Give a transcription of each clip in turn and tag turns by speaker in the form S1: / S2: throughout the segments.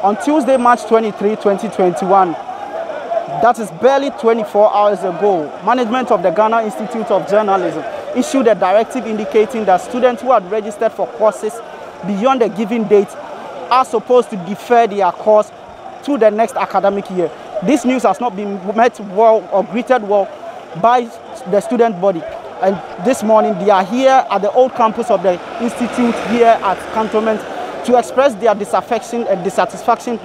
S1: On Tuesday, March 23, 2021, that is barely 24 hours ago, management of the Ghana Institute of Journalism issued a directive indicating that students who had registered for courses beyond the given date are supposed to defer their course to the next academic year. This news has not been met well or greeted well by the student body. And this morning, they are here at the old campus of the institute here at Cantonment to express their disaffection and dissatisfaction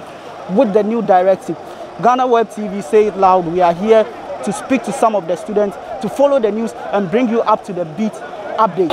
S1: with the new directive. Ghana Web TV, say it loud, we are here to speak to some of the students, to follow the news and bring you up to the beat update.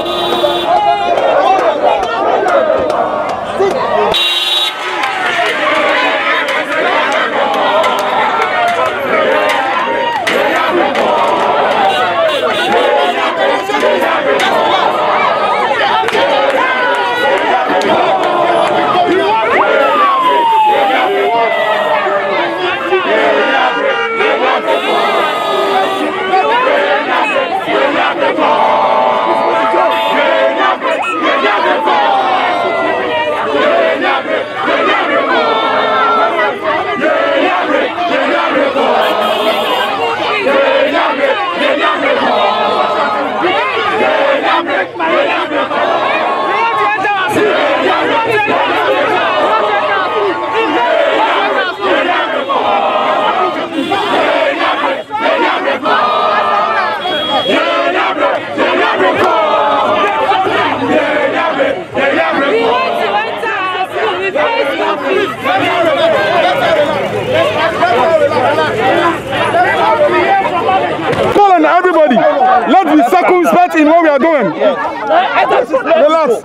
S2: Everybody, let's be circumspect in what we are doing. Relax.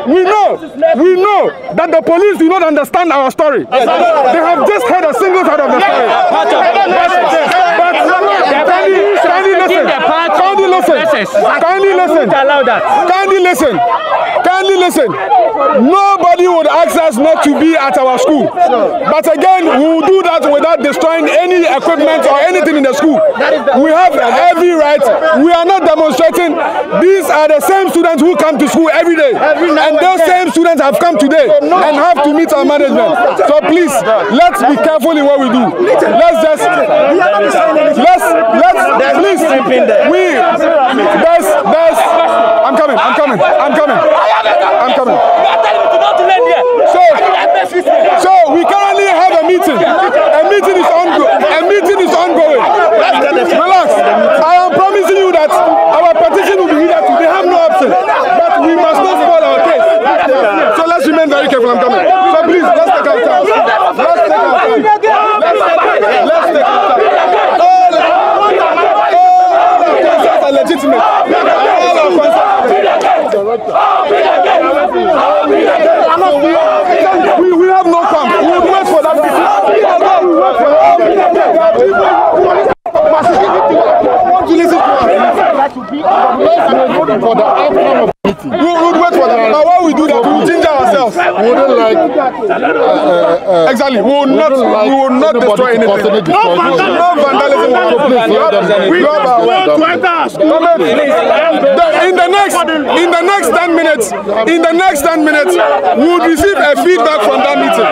S2: We know that the police do not understand our story. They have just heard a single side of the story. Kindly listen. Nobody would ask us not to be at our school. But again, we will do that without destroying any equipment or anything in the school. We have every right. We are not demonstrating. These are the same students who come to school every day. And those same students have come today and have to meet our management. So please, let's be careful in what we do. I'm coming. So we currently have a meeting. A meeting is ongoing. Relax. I am promising you that our petition will be here today. They have no option. But we must not spoil our case. So let's remain very careful. I'm coming. So please, let's take our time. All are legitimate. We have no camp. We will wait for that. Want to listen to us? We would wait for that. Now, while we do that, we will ginger ourselves. We wouldn't like. Exactly. We will not destroy anything. No vandalism. In the next 10 minutes, we will receive a feedback from that meeting.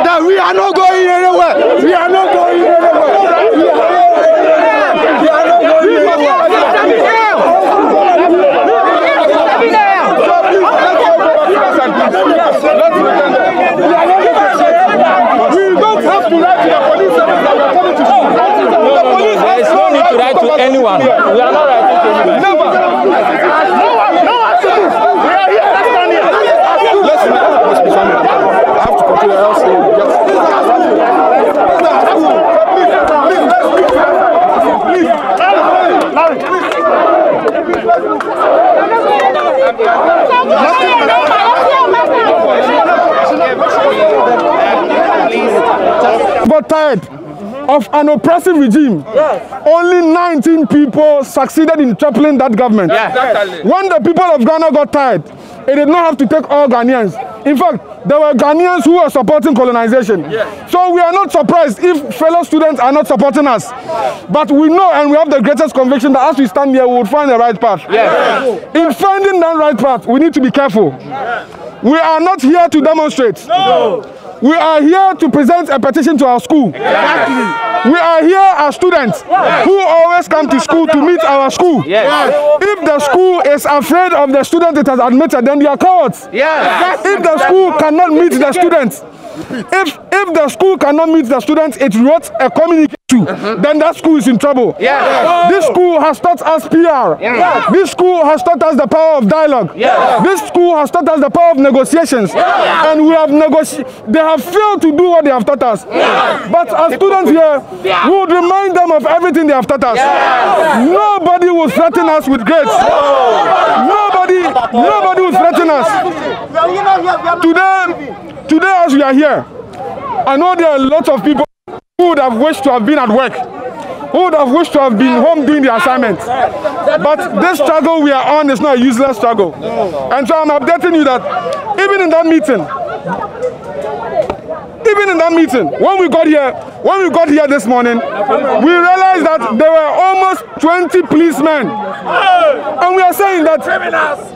S2: That we are not going anywhere. We are not going anywhere. We don't have to write to the police. There is no need to write to anyone. We are not writing to anyone. Never. No. We are here. Let's be funny. I have to continue else. But tired of an oppressive regime. Yes. Only 19 people succeeded in toppling that government. Yes. When the people of Ghana got tired, it did not have to take all Ghanaians. In fact, there were Ghanaians who were supporting colonization. So we are not surprised if fellow students are not supporting us. But we know and we have the greatest conviction that as we stand here, we will find the right path. In finding that right path, we need to be careful. We are not here to demonstrate. We are here to present a petition to our school. We are here as students who always come to school to meet our school. If the school is afraid of the student it has admitted, then they are cowards. If the school cannot meet the students, if the school cannot meet the students, it wrote a communique to, then that school is in trouble. This school has taught us PR. This school has taught us the power of dialogue. This school has taught us the power of negotiations. And we have they have failed to do what they have taught us. But as students here, we would remind them of everything they have taught us. Nobody will threaten us with grades. Nobody will threaten us. Today as we are here, I know there are lots of people who would have wished to have been at work, who would have wished to have been home doing the assignments. But this struggle we are on is not a useless struggle. And so I'm updating you that even in that meeting, when we got here this morning, we realized that there were almost 20 policemen. And we are saying that,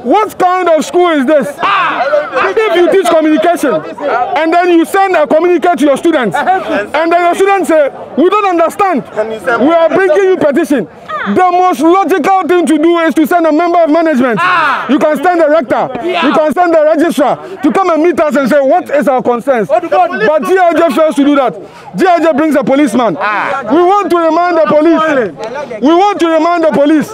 S2: what kind of school is this? If you teach communication, and then you send a communique to your students, and then your students say, we don't understand, we are bringing you petition. The most logical thing to do is to send a member of management. You can send the rector, you can send the registrar to come and meet us and say, what is our concerns? But GIJ fails to do that. GIJ brings a policeman. We want to remind the police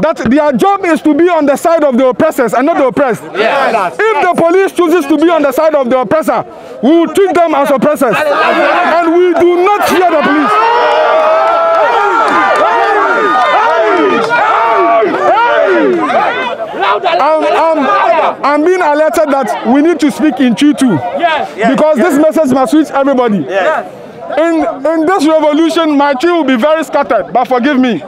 S2: that their job is to be on the side of the oppressors and not the oppressed. If the police chooses to be on the side of the oppressor, we will treat them as oppressors. And we do not fear the police. I'm being alerted that we need to speak in Chi too, because this message must reach everybody. In this revolution, my Chi will be very scattered, but forgive me.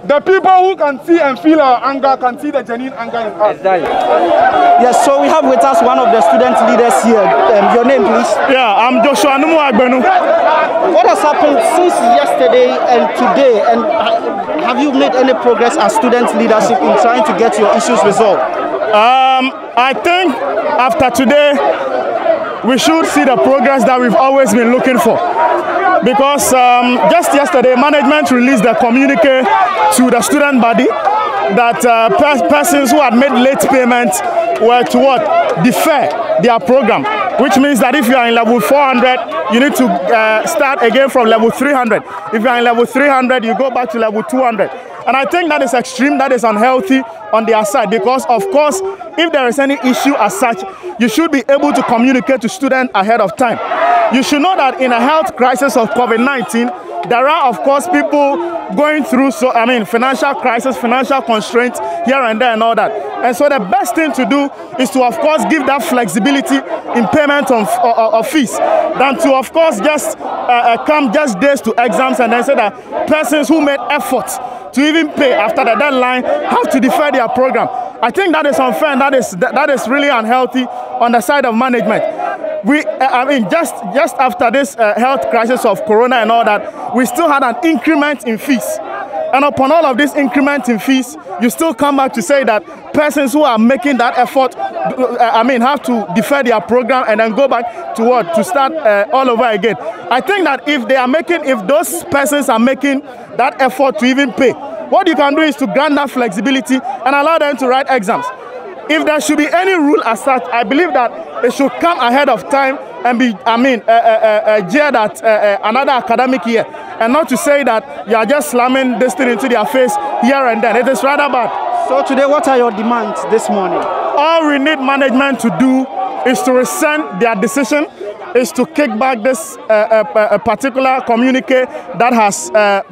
S2: The people who can see and feel our anger can see the genuine anger in us.
S1: Yes, so we have with us one of the student leaders here. Your name, please?
S3: Yeah, I'm Joshua Numuagbenu.
S1: What has happened since yesterday and today? And have you made any progress as student leadership in trying to get your issues resolved?
S3: I think after today, we should see the progress that we've always been looking for. Because just yesterday, management released a communique to the student body that persons who had made late payments were to defer their program, which means that if you are in level 400, you need to start again from level 300. If you are in level 300, you go back to level 200. And I think that is extreme, that is unhealthy on their side, because of course, if there is any issue as such, you should be able to communicate to students ahead of time. You should know that in a health crisis of COVID-19, there are of course people going through financial crisis, financial constraints here and there and all that. And so the best thing to do is to of course give that flexibility in payment of fees than to of course just come just days to exams and then say that persons who made efforts to even pay after the deadline have to defer their program. I think that is unfair and that is really unhealthy on the side of management. Just after this health crisis of Corona and all that, we still had an increment in fees. And upon all of this increment in fees, you still come back to say that persons who are making that effort, have to defer their program and then go back to start all over again. I think that if those persons are making that effort to even pay, what you can do is to grant that flexibility and allow them to write exams. If there should be any rule as such, I believe that it should come ahead of time and be, geared at another academic year, and not to say that you are just slamming this thing into their face here and then. It is rather bad.
S1: So today, what are your demands this morning?
S3: All we need management to do is to rescind their decision, is to kick back this particular communique that has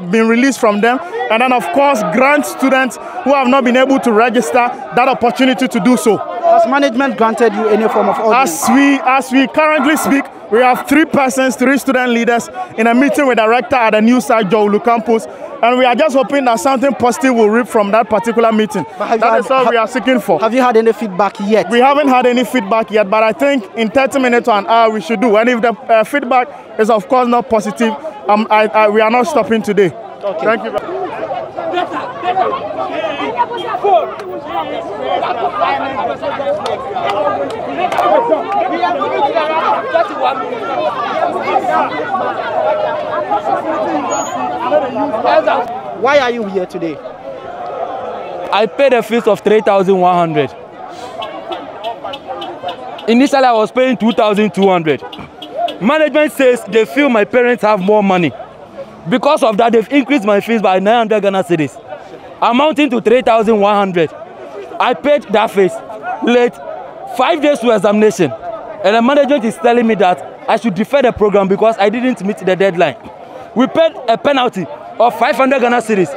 S3: been released from them, and then of course grant students who have not been able to register that opportunity to do so.
S1: Has management granted you any form of audience?
S3: As we currently speak, We have 3 persons, 3 student leaders in a meeting with the rector at the new site, Jowulu campus. And we are just hoping that something positive will reap from that particular meeting. That is all we are seeking for.
S1: Have you had any feedback yet?
S3: We haven't had any feedback yet, but I think in 30 minutes to an hour we should do. And if the feedback is of course not positive, we are not stopping today. Okay. Thank you.
S1: Why are you here today?
S4: I paid a fees of 3,100. Initially, I was paying 2,200. Management says they feel my parents have more money. Because of that, they've increased my fees by 900 Ghana cedis, amounting to 3,100. I paid that fees late, 5 days to examination, and the management is telling me that I should defer the program because I didn't meet the deadline. We paid a penalty of 500 Ghana cedis.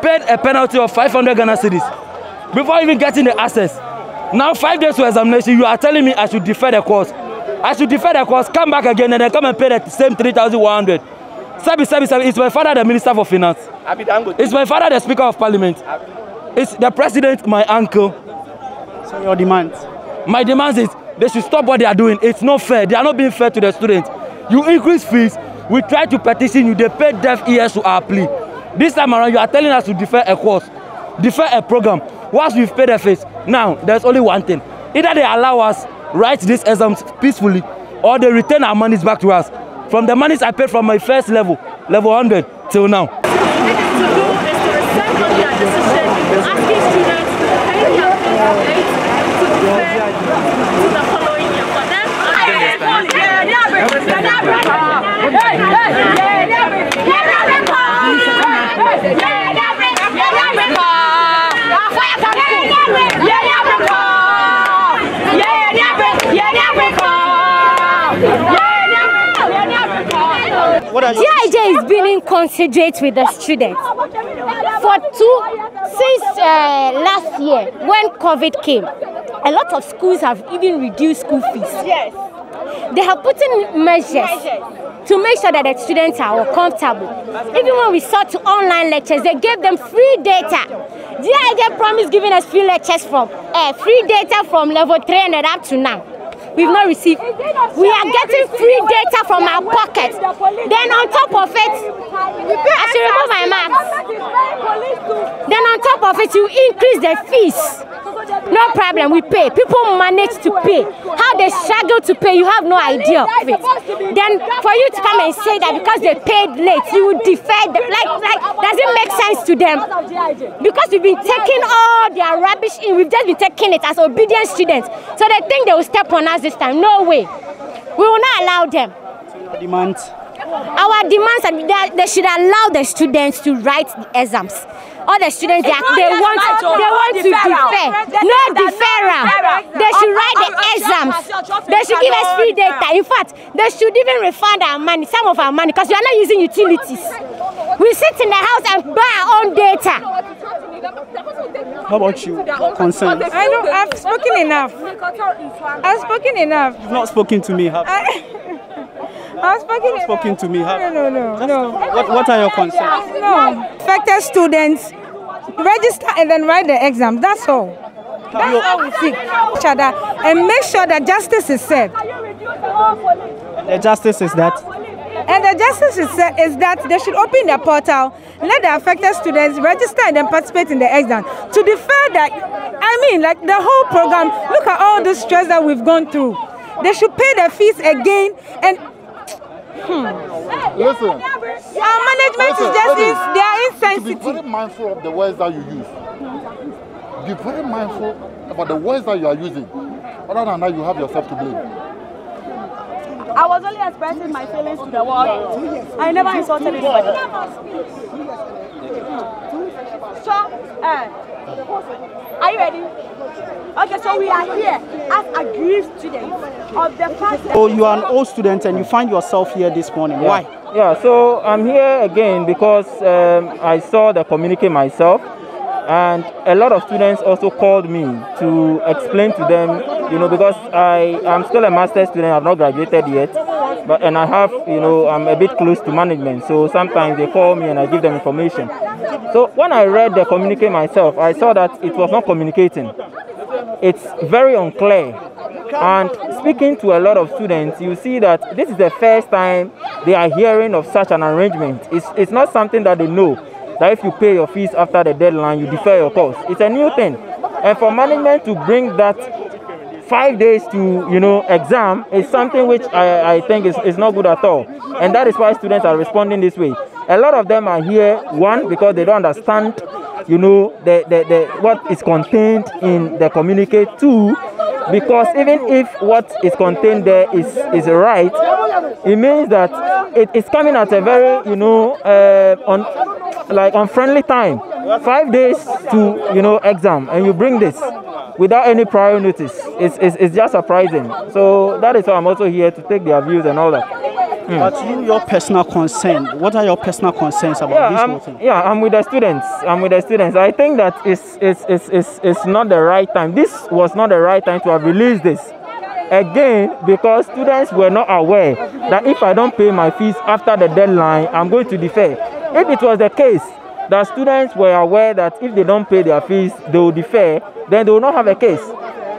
S4: Paid a penalty of 500 Ghana cedis before even getting the access. Now 5 days to examination, you are telling me I should defer the course. I should defer the course, come back again, and then come and pay the same 3,100. Sabi, it's my father, the Minister for Finance. It's my father, the Speaker of Parliament. It's the President, my uncle.
S1: So your demands?
S4: My demands is they should stop what they are doing. It's not fair. They are not being fair to the students. You increase fees. We try to petition you. They pay deaf ears to our plea. This time around, you are telling us to defer a course, defer a program. Once we've paid the fees, now there's only one thing. Either they allow us write these exams peacefully, or they return our monies back to us. From the monies I paid from my first level 100 till now.
S5: To do is to rescind on their decision, asking students to pay their fees late to defer to the following year. For them,
S6: GIJ is being inconsiderate with the students. Since last year, when COVID came, a lot of schools have even reduced school fees.
S5: yes,
S6: They have put in measures to make sure that the students are comfortable. Even when we sought to online lectures, they gave them free data. GIJ promised giving us free lectures from free data from level 3 and up to now. We've not received. We are getting free data from our pocket. Then on top of it, I should remove my mask. Then on top of it, you increase the fees. No problem, we pay. People manage to pay. How they struggle to pay, you have no idea of it. Then for you to come and say that because they paid late, you will defer them. Like does it make sense to them? Because we've been taking all their rubbish in, we've just been taking it as obedient students. So they think they will step on us this time. No way. We will not allow them.
S1: Demands?
S6: Our demands are that they should allow the students to write the exams. All the students they want to defer. No deferral. They should write the exams. They should give us free data. In fact, they should even refund our money, some of our money, because we are not using utilities. We sit in the house and buy our own data.
S1: How about you? Concerns?
S7: I know, I've spoken enough. I've spoken enough.
S1: You've not spoken to me, have you?
S7: I've spoken
S1: to me, have you?
S7: No.
S1: What are your concerns?
S7: No. Affected students register and then write the exam. That's all. That's all we seek each other and make sure that justice is served.
S1: The justice is that?
S7: And the justice is that they should open the portal, let the affected students register and then participate in the exam. To defer that, I mean, like the whole program, look at all the stress that we've gone through. They should pay the fees again and
S8: Listen.
S7: Our management is just they are insensitive.
S8: Be very mindful of the words that you use. Be very mindful about the words that you are using. Other than that, you have yourself to blame.
S5: I was only expressing my feelings to the world. I never insulted anybody. So, are you ready? Okay, so we are here as aggrieved students of the fact that...
S1: So you are an old student and you find yourself here this morning. Why?
S9: Yeah, so I'm here again because I saw the communique myself, and a lot of students also called me to explain to them you know, because I'm still a master's student, I've not graduated yet, and I have, you know, I'm a bit close to management, so sometimes they call me and I give them information. So when I read the communique myself, I saw that it was not communicating. It's very unclear. And speaking to a lot of students, you see that this is the first time they are hearing of such an arrangement. It's not something that they know, that if you pay your fees after the deadline, you defer your course. It's a new thing. And for management to bring that 5 days to, you know, exam is something which I think is not good at all. And that is why students are responding this way. A lot of them are here, one, because they don't understand, you know, what is contained in the communique. Two, because even if what is contained there is right, it means that it is coming at a very, you know, unfriendly time. 5 days to, you know, exam, and you bring this without any prior notice. It's just surprising. So that is why I'm also here to take their views and all that.
S1: But your personal concern, what are your personal concerns about this whole thing?
S9: Yeah, I'm with the students. I think that it's not the right time. This was not the right time to have released this. Again, because students were not aware that if I don't pay my fees after the deadline, I'm going to defer. If it was the case that students were aware that if they don't pay their fees, they will defer, then they will not have a case.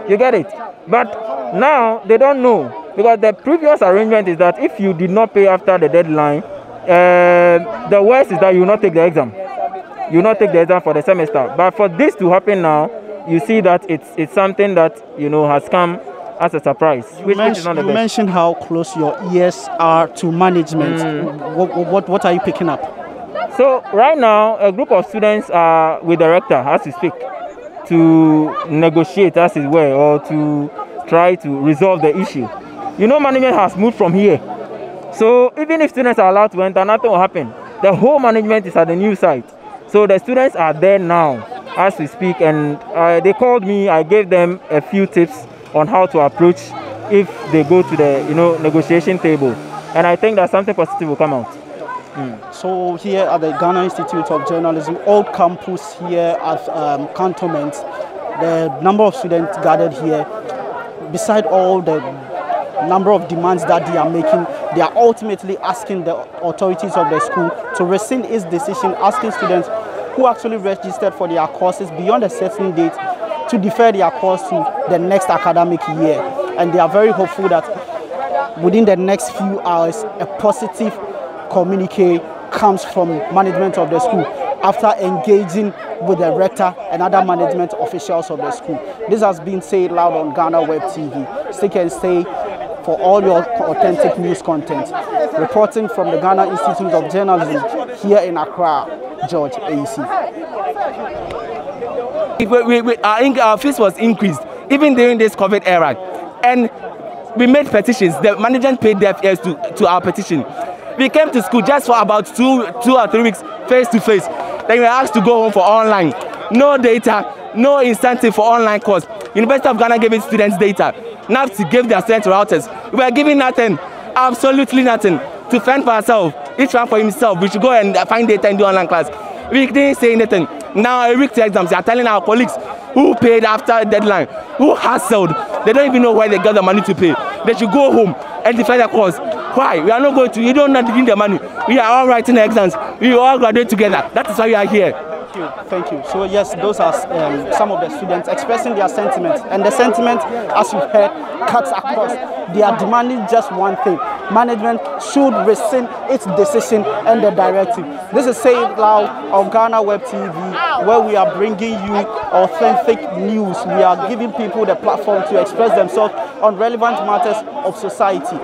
S9: You get it? But now they don't know. Because the previous arrangement is that if you did not pay after the deadline, the worst is that you will not take the exam. You will not take the exam for the semester. But for this to happen now, you see that it's something that, you know, has come as a surprise. Which is not the best.
S1: You mentioned how close your ears are to management. What are you picking up?
S9: So right now, a group of students are with the rector as we speak to negotiate, as it were, or to try to resolve the issue. You know, management has moved from here. So even if students are allowed to enter, nothing will happen. The whole management is at the new site. So the students are there now as we speak, and they called me. I gave them a few tips on how to approach if they go to the, you know, negotiation table. And I think that something positive will come out.
S1: So here at the Ghana Institute of Journalism, old campus here at Cantonment, the number of students gathered here, beside all the number of demands that they are making, they are ultimately asking the authorities of the school to rescind its decision, asking students who actually registered for their courses beyond a certain date to defer their course to the next academic year. And they are very hopeful that within the next few hours, a positive communique comes from management of the school after engaging with the rector and other management officials of the school. This has been said loud on Ghana Web TV. Stick and stay for all your authentic news content. Reporting from the Ghana Institute of Journalism here in Accra, George AEC.
S10: Our fees was increased even during this COVID era, and we made petitions. The management paid their fees to our petition. We came to school just for about two or 3 weeks face to face. Then we were asked to go home for online. No data, no incentive for online course. University of Ghana gave its students data. Now to give their students routers. We were giving nothing, absolutely nothing, to fend for ourselves. Each one for himself. We should go and find data and do online class. We didn't say anything. Now a week to exams, they are telling our colleagues who paid after deadline, who hustled. They don't even know where they got the money to pay. They should go home and defend their course. Why? We are not going to, you don't need to give the money. We are all writing the exams. We all graduate together. That is why we are here.
S1: Thank you. So yes, those are some of the students expressing their sentiments. And the sentiment, as you've heard, cuts across. They are demanding just one thing. Management should rescind its decision and the directive. This is Say It Loud on Ghana Web TV, where we are bringing you authentic news. We are giving people the platform to express themselves on relevant matters of society.